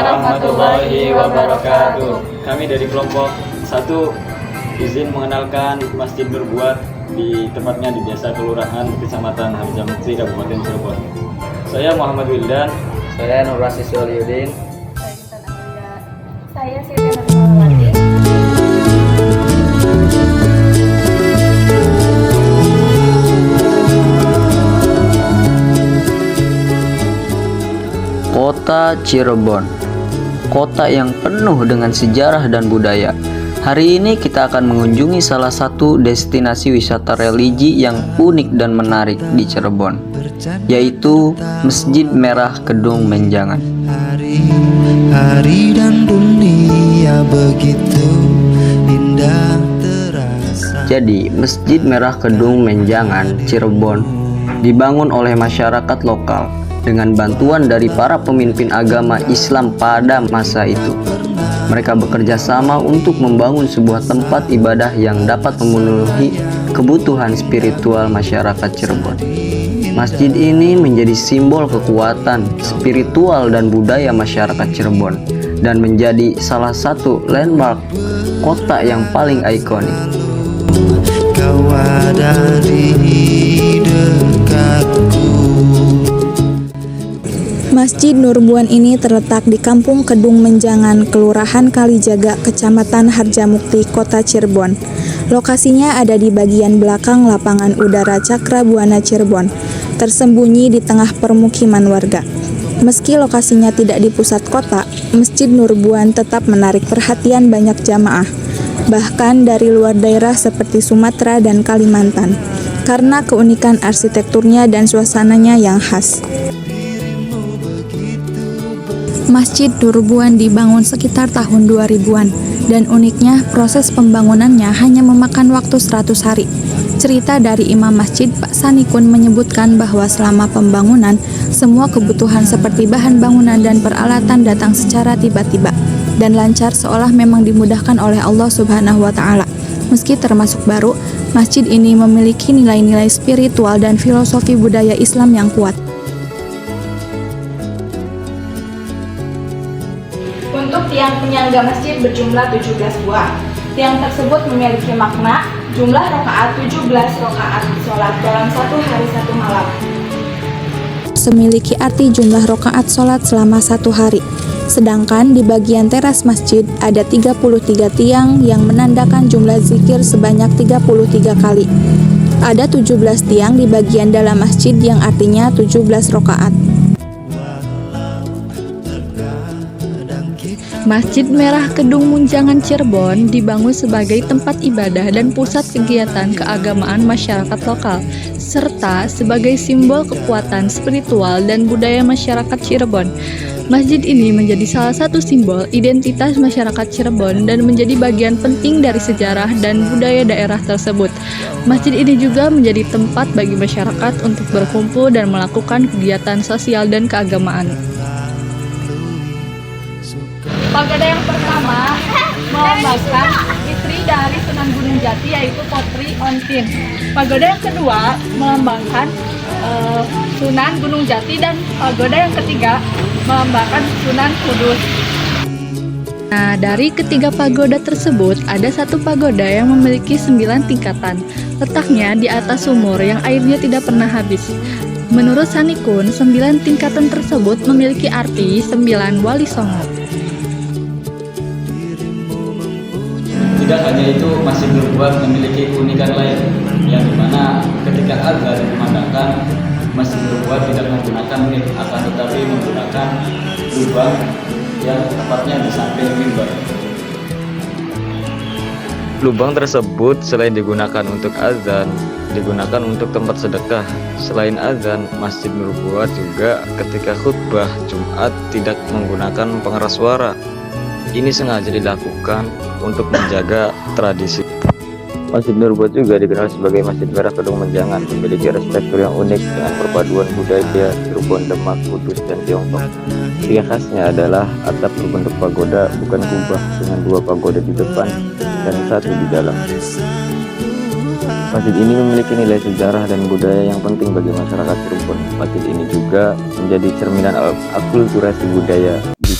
warahmatullahi wabarakatuh. Kami dari kelompok 1 izin mengenalkan Masjid Nurbuat di tepatnya di Desa Kelurahan Kecamatan Harjamukti Kabupaten Cirebon. Saya Muhammad Wildan. Saya Nur Rasis Waliuddin. Saya Siti Nurmawati. Kota Cirebon, kota yang penuh dengan sejarah dan budaya. Hari ini kita akan mengunjungi salah satu destinasi wisata religi yang unik dan menarik di Cirebon, yaitu Masjid Merah Kedung Menjangan. Hari dan dunia begitu indah terasa. Jadi, Masjid Merah Kedung Menjangan Cirebon dibangun oleh masyarakat lokal dengan bantuan dari para pemimpin agama Islam pada masa itu. Mereka bekerja sama untuk membangun sebuah tempat ibadah yang dapat memenuhi kebutuhan spiritual masyarakat Cirebon. Masjid ini menjadi simbol kekuatan spiritual dan budaya masyarakat Cirebon dan menjadi salah satu landmark kota yang paling ikonik. Kau ada di dekatku. Masjid Nurbuan ini terletak di Kampung Kedung Menjangan, Kelurahan Kalijaga, Kecamatan Harjamukti, Kota Cirebon. Lokasinya ada di bagian belakang lapangan udara Cakrabuana Cirebon, tersembunyi di tengah permukiman warga. Meski lokasinya tidak di pusat kota, Masjid Nurbuan tetap menarik perhatian banyak jamaah, bahkan dari luar daerah seperti Sumatera dan Kalimantan, karena keunikan arsitekturnya dan suasananya yang khas. Masjid Nurbuan dibangun sekitar tahun 2000-an, dan uniknya proses pembangunannya hanya memakan waktu 100 hari. Cerita dari Imam Masjid, Pak Sanikun, menyebutkan bahwa selama pembangunan, semua kebutuhan seperti bahan bangunan dan peralatan datang secara tiba-tiba dan lancar, seolah memang dimudahkan oleh Allah Subhanahu wa Ta'ala. Meski termasuk baru, masjid ini memiliki nilai-nilai spiritual dan filosofi budaya Islam yang kuat. Untuk tiang penyangga masjid berjumlah 17 buah. Tiang tersebut memiliki makna jumlah rakaat 17 rakaat sholat dalam satu hari satu malam. Memiliki arti jumlah rakaat sholat selama satu hari. Sedangkan di bagian teras masjid ada 33 tiang yang menandakan jumlah zikir sebanyak 33 kali. Ada 17 tiang di bagian dalam masjid yang artinya 17 rakaat. Masjid Merah Kedung Menjangan Cirebon dibangun sebagai tempat ibadah dan pusat kegiatan keagamaan masyarakat lokal, serta sebagai simbol kekuatan spiritual dan budaya masyarakat Cirebon. Masjid ini menjadi salah satu simbol identitas masyarakat Cirebon dan menjadi bagian penting dari sejarah dan budaya daerah tersebut. Masjid ini juga menjadi tempat bagi masyarakat untuk berkumpul dan melakukan kegiatan sosial dan keagamaan. Pagoda yang pertama melambangkan istri dari Sunan Gunung Jati, yaitu Potri Ontin. Pagoda yang kedua melambangkan Sunan Gunung Jati, dan pagoda yang ketiga melambangkan Sunan Kudus. Nah, dari ketiga pagoda tersebut, ada satu pagoda yang memiliki 9 tingkatan. Letaknya di atas sumur yang airnya tidak pernah habis. Menurut Sanikun, 9 tingkatan tersebut memiliki arti 9 wali songo. Tidak hanya itu, Masjid Nurbuat memiliki keunikan lain, yang dimana ketika azan dikumandangkan, Masjid Nurbuat tidak menggunakan mic, akan tetapi menggunakan lubang yang tepatnya di samping mimbar. Lubang tersebut selain digunakan untuk azan, digunakan untuk tempat sedekah. Selain azan, Masjid Nurbuat juga ketika khutbah Jumat tidak menggunakan pengeras suara. Ini sengaja dilakukan untuk menjaga tradisi. Masjid Nurbuat juga dikenal sebagai Masjid Merah Kedung Menjangan, memiliki arsitektur yang unik dengan perpaduan budaya Cirebon, Demak, Kudus, dan Tiongkok. Ciri khasnya adalah atap berbentuk pagoda, bukan kubah, dengan 2 pagoda di depan dan 1 di dalam. Masjid ini memiliki nilai sejarah dan budaya yang penting bagi masyarakat Cirebon. Masjid ini juga menjadi cerminan akulturasi budaya di